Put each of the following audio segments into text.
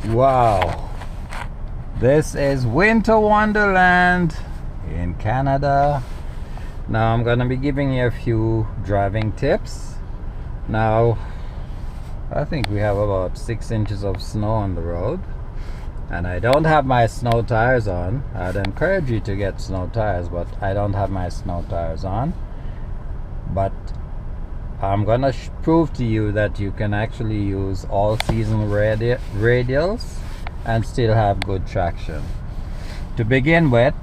Wow, this is Winter Wonderland in Canada. Now I'm gonna be giving you a few driving tips. Now I think we have about 6 inches of snow on the road, and I don't have my snow tires on. I'd encourage you to get snow tires, but I don't have my snow tires on. But I'm gonna prove to you that you can actually use all-season radials and still have good traction. To begin with,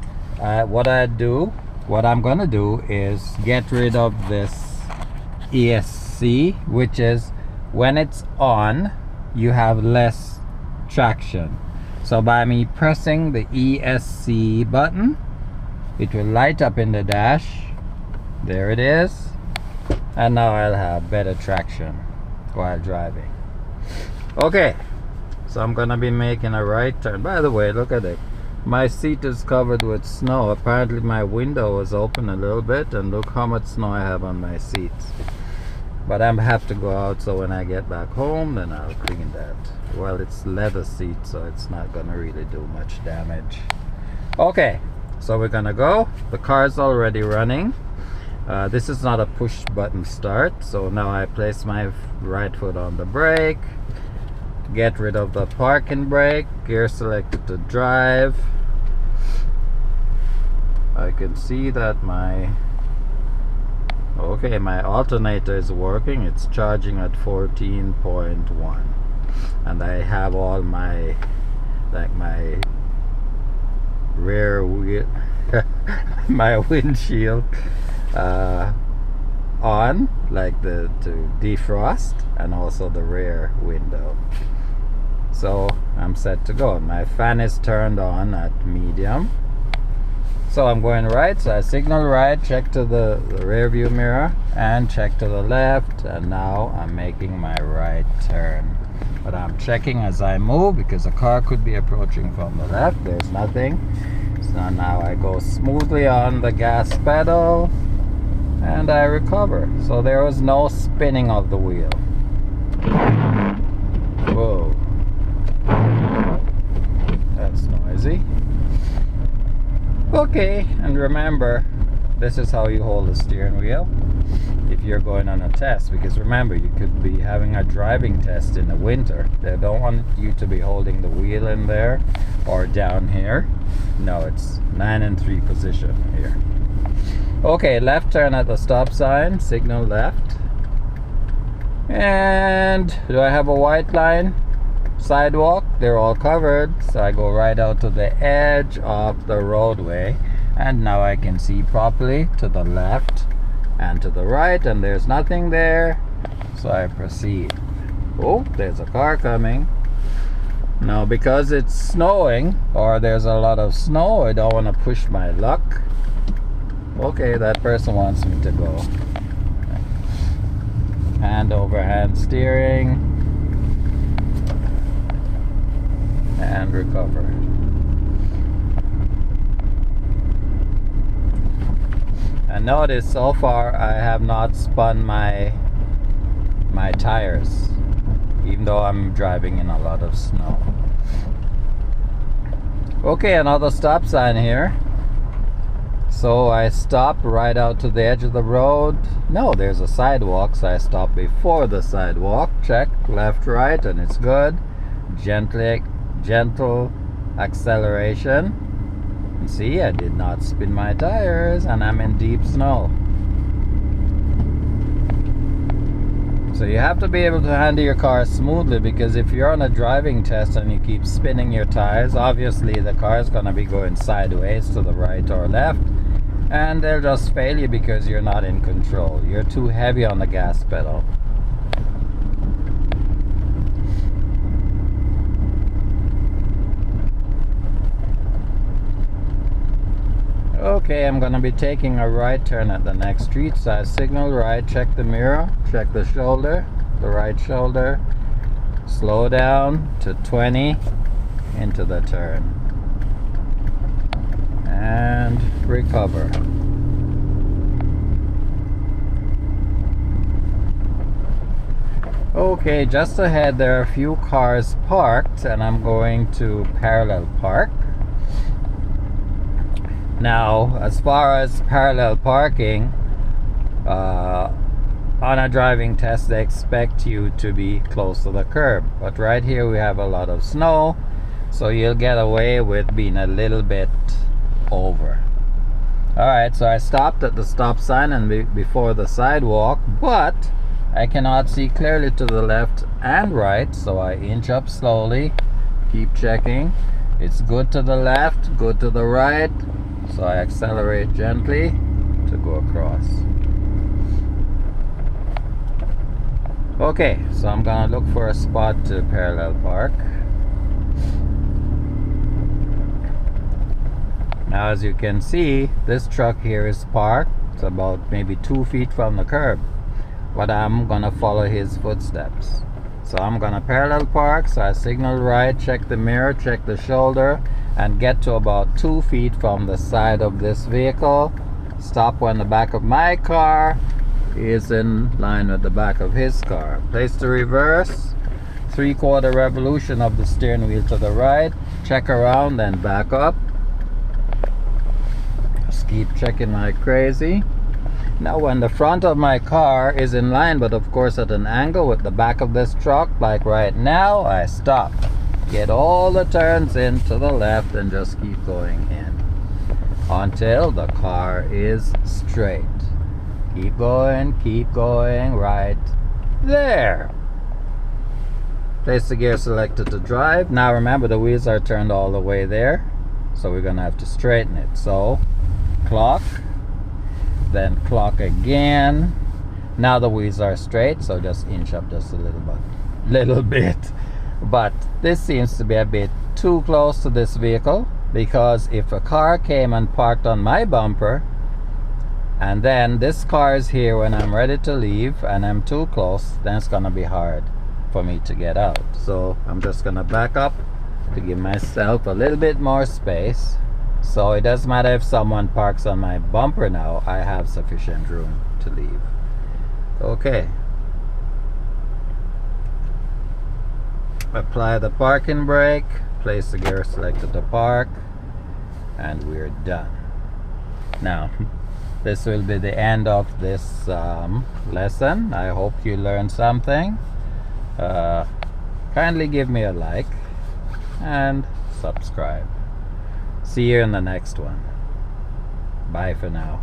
what I'm gonna do is get rid of this ESC, which is when it's on, you have less traction. So by me pressing the ESC button, it will light up in the dash. There it is. And now I'll have better traction while driving. Okay, so I'm gonna be making a right turn. By the way, look at it. My seat is covered with snow. Apparently my window was open a little bit, and look how much snow I have on my seats. But I have to go out, so when I get back home, then I'll clean that. Well, it's leather seat, so it's not gonna really do much damage. Okay, so we're gonna go. The car's already running. This is not a push button start, so now I place my right foot on the brake, get rid of the parking brake, gear selected to drive. I can see that my alternator is working. It's charging at 14.1, and I have all my rear wheel my windshield on, like to defrost, and also the rear window. So I'm set to go. My fan is turned on at medium. So I'm going right, so I signal right, check to the rear view mirror, and check to the left, and now I'm making my right turn. But I'm checking as I move because a car could be approaching from the left. There's nothing. So now I go smoothly on the gas pedal, and I recover. So there was no spinning of the wheel. Whoa. That's noisy. Okay, and remember, this is how you hold the steering wheel if you're going on a test, because remember, you could be having a driving test in the winter. They don't want you to be holding the wheel in there or down here. No, it's 9 and 3 position here. Okay, left turn at the stop sign, signal left. And do I have a white line? Sidewalk, they're all covered, so I go right out to the edge of the roadway, and now I can see properly to the left and to the right, and there's nothing there, so I proceed. Oh, there's a car coming. Now because it's snowing, or there's a lot of snow, I don't want to push my luck. Okay, that person wants me to go. Hand over hand steering, and recover. And notice so far I have not spun my tires, even though I'm driving in a lot of snow. Okay, another stop sign here. So I stop right out to the edge of the road. No, there's a sidewalk, so I stop before the sidewalk. Check left, right, and it's good. Gentle acceleration. And see, I did not spin my tires, and I'm in deep snow. So you have to be able to handle your car smoothly, because if you're on a driving test and you keep spinning your tires, obviously the car is going to be going sideways to the right or left, and they'll just fail you because you're not in control. You're too heavy on the gas pedal. Okay, I'm gonna be taking a right turn at the next street, so I signal right, check the mirror, check the shoulder, the right shoulder, slow down to 20 into the turn, and recover. Okay, just ahead there are a few cars parked, and I'm going to parallel park. Now, as far as parallel parking, on a driving test they expect you to be close to the curb, but right here we have a lot of snow, so you'll get away with being a little bit over. Alright, so I stopped at the stop sign and before the sidewalk, but I cannot see clearly to the left and right, so I inch up slowly, keep checking. It's good to the left, good to the right, so I accelerate gently to go across. Okay, so I'm gonna look for a spot to parallel park. Now, as you can see, this truck here is parked. It's about maybe 2 feet from the curb, but I'm gonna follow his footsteps. So I'm gonna parallel park, so I signal right, check the mirror, check the shoulder, and get to about 2 feet from the side of this vehicle. Stop when the back of my car is in line with the back of his car. Place the reverse, 3/4 revolution of the steering wheel to the right, check around, then back up. Just keep checking like crazy. Now when the front of my car is in line, but of course at an angle with the back of this truck, like right now, I stop. Get all the turns in to the left and just keep going in until the car is straight. Keep going, right there. Place the gear selected to drive. Now remember, the wheels are turned all the way there, so we're gonna have to straighten it. So clock, then clock again. Now the wheels are straight, so just inch up just a little bit. But this seems to be a bit too close to this vehicle, because if a car came and parked on my bumper, and then this car is here when I'm ready to leave and I'm too close, then it's gonna be hard for me to get out. So I'm just gonna back up to give myself a little bit more space. So it doesn't matter if someone parks on my bumper now, I have sufficient room to leave. Okay. Apply the parking brake, place the gear selected to park, and we're done. Now, this will be the end of this lesson. I hope you learned something. Kindly give me a like and subscribe. See you in the next one. Bye for now.